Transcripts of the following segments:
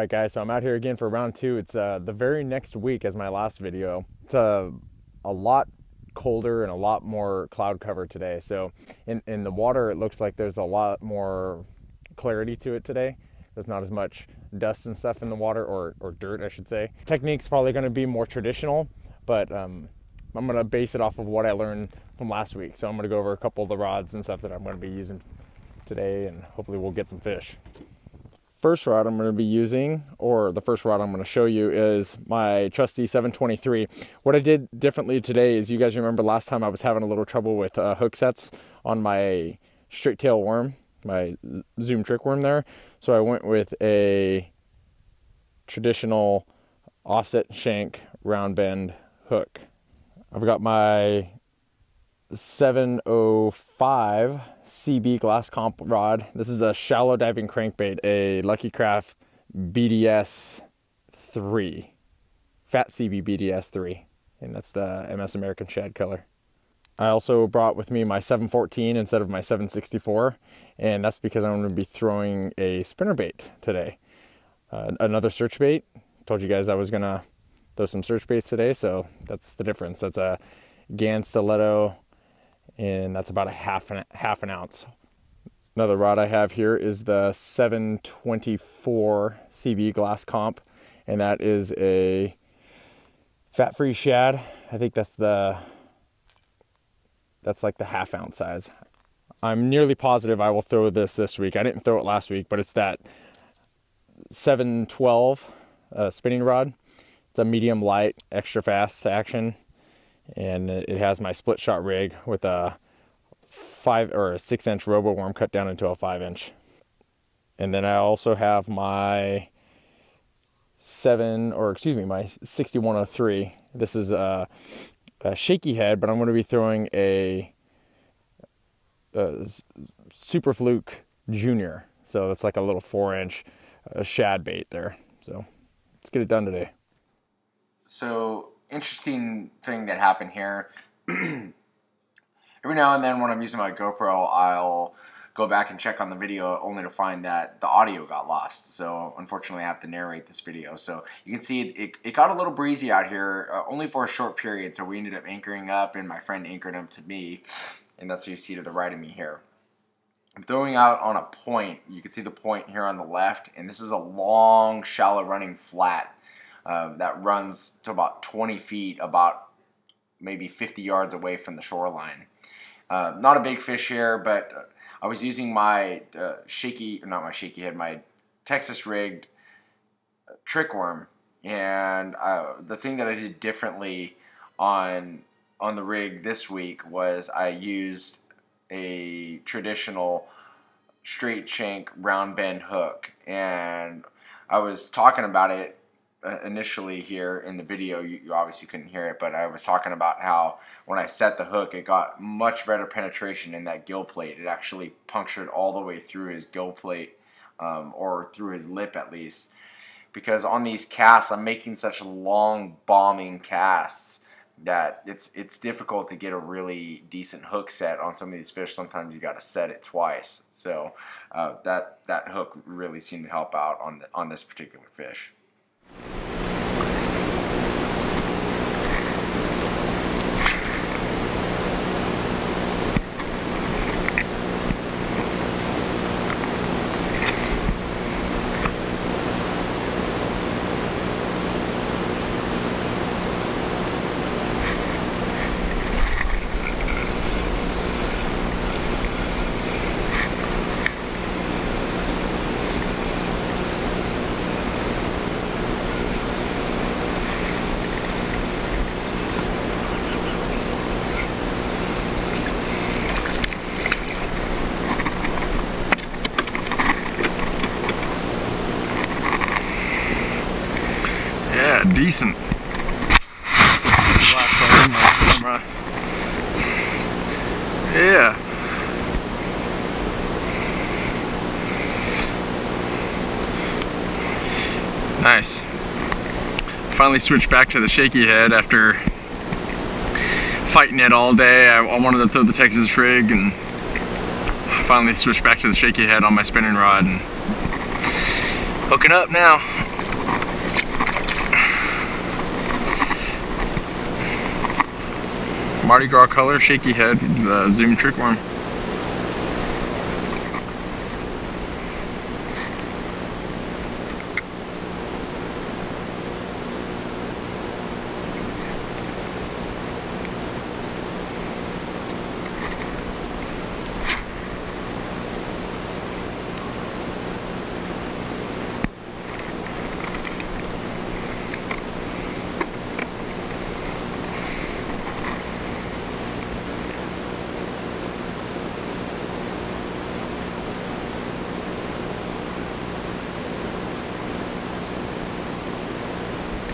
Alright guys, so I'm out here again for round 2. It's the very next week as my last video. It's a lot colder and a lot more cloud cover today. So in the water, it looks like there's a lot more clarity to it today. There's not as much dust and stuff in the water, or dirt I should say. Technique's probably going to be more traditional, but I'm going to base it off of what I learned from last week. So I'm going to go over a couple of the rods and stuff that I'm going to be using today, and hopefully we'll get some fish. First rod I'm going to be using, or the first rod I'm going to show you, is my trusty 723. What I did differently today is, you guys remember last time I was having a little trouble with hook sets on my straight tail worm, my zoom trick worm there. So I went with a traditional offset shank round bend hook. I've got my 705 CB glass comp rod. This is a shallow diving crankbait, a Lucky Craft BDS 3, Fat CB BDS 3, and that's the MS American shad color. I also brought with me my 714 instead of my 764, and that's because I'm going to be throwing a spinnerbait today. Another search bait. Told you guys I was going to throw some search baits today, so that's the difference. That's a Gan Stiletto, and that's about a half an ounce. Another rod I have here is the 724 CB glass comp, and that is a fat-free shad. I think that's like the half ounce size. I'm nearly positive I will throw this week. I didn't throw it last week, but it's that 712 spinning rod. It's a medium light, extra fast action. And it has my split shot rig with a 5 or a 6 inch robo worm cut down into a 5 inch. And then I also have my my 6103. This is a Shakey Head, but I'm going to be throwing a Super Fluke Junior. So that's like a little 4 inch shad bait there. So let's get it done today. So interesting thing that happened here. Every now and then when I'm using my GoPro, I'll go back and check on the video only to find that the audio got lost. So unfortunately I have to narrate this video. So you can see it got a little breezy out here, only for a short period. So we ended up anchoring up, and my friend anchored him to me, and that's what you see to the right of me here. I'm throwing out on a point. You can see the point here on the left, and this is a long, shallow running flat that runs to about 20 feet, about maybe 50 yards away from the shoreline. Not a big fish here, but I was using my my Texas rigged trick worm, and the thing that I did differently on the rig this week was I used a traditional straight shank round bend hook, and I was talking about it initially here in the video. You obviously couldn't hear it, but I was talking about how when I set the hook, it got much better penetration in that gill plate. It actually punctured all the way through his gill plate, or through his lip at least, because on these casts I'm making such long bombing casts that it's difficult to get a really decent hook set on some of these fish. Sometimes you got to set it twice. So that hook really seemed to help out on this particular fish. Decent. Yeah. Nice. Finally switched back to the Shakey Head after fighting it all day. I wanted to throw the Texas rig, and finally switched back to the Shakey Head on my spinning rod and hooking up now. Mardi Gras color Shakey Head, the zoom trick worm.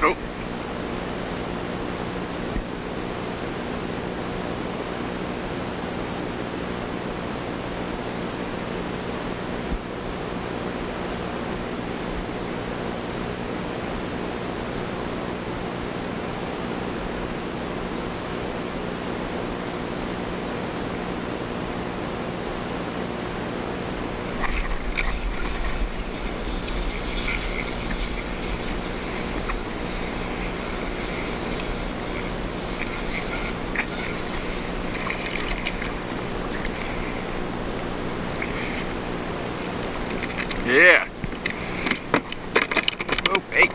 Oh. Yeah. Oh, hey.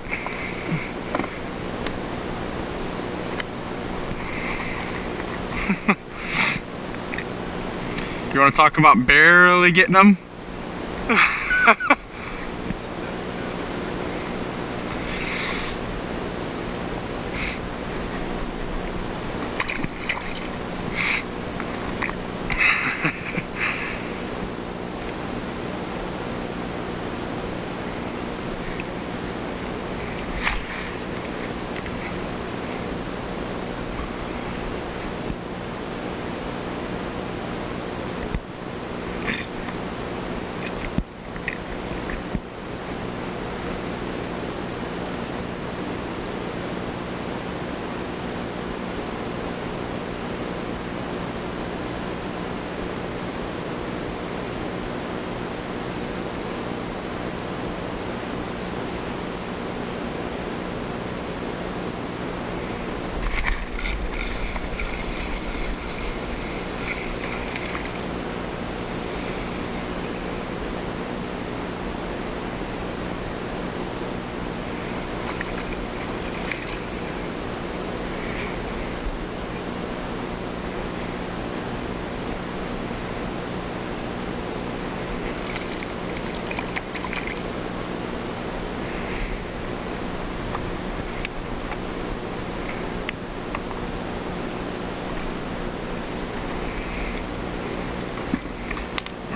You want to talk about barely getting them?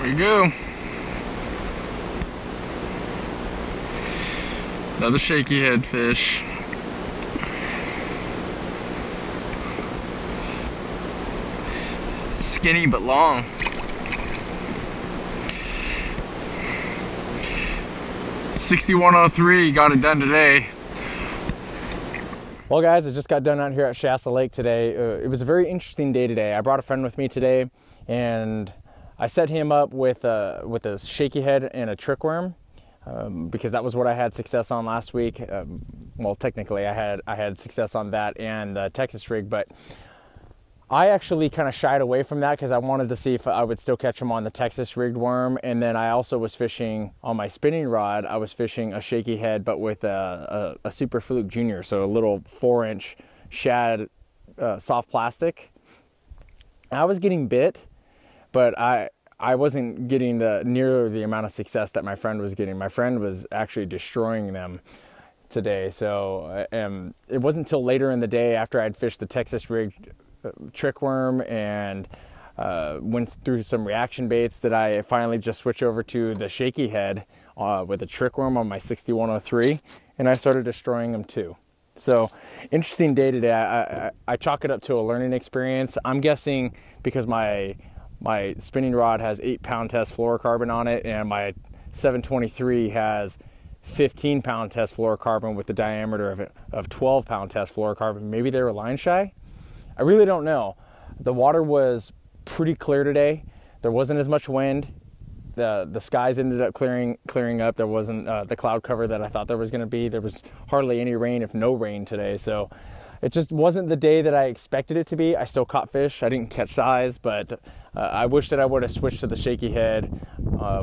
There you go. Another Shakey Head fish. Skinny but long. $61.03, got it done today. Well guys, I just got done out here at Shasta Lake today. It was a very interesting day today. I brought a friend with me today and I set him up with a Shakey Head and a trick worm because that was what I had success on last week. Well, technically I had success on that and the Texas rig, but I actually kind of shied away from that because I wanted to see if I would still catch them on the Texas rigged worm. And then I also was fishing on my spinning rod. I was fishing a Shakey Head, but with a Super Fluke Junior, so a little 4-inch shad soft plastic. And I was getting bit, but I wasn't getting near the amount of success that my friend was getting. My friend was actually destroying them today. So it wasn't until later in the day after I'd fished the Texas rigged trick worm and went through some reaction baits that I finally just switched over to the Shakey Head with a trick worm on my 6103, and I started destroying them too. So interesting day today. I chalk it up to a learning experience. I'm guessing because my spinning rod has 8-pound test fluorocarbon on it and my 723 has 15-pound test fluorocarbon with the diameter of 12-pound test fluorocarbon. Maybe they were line shy. I really don't know. The water was pretty clear today. There wasn't as much wind. The skies ended up clearing up. There wasn't the cloud cover that I thought there was going to be. There was hardly any rain, if no rain today. So it just wasn't the day that I expected it to be. I still caught fish. I didn't catch size, but I wish that I would have switched to the Shakey Head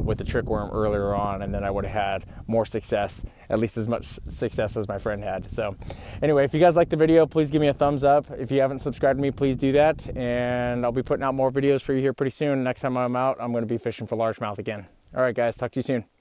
with the trick worm earlier on, and then I would have had more success, at least as much success as my friend had. So anyway, if you guys like the video, please give me a thumbs up. If you haven't subscribed to me, please do that, and I'll be putting out more videos for you here pretty soon. Next time I'm out, I'm going to be fishing for largemouth again. All right, guys, talk to you soon.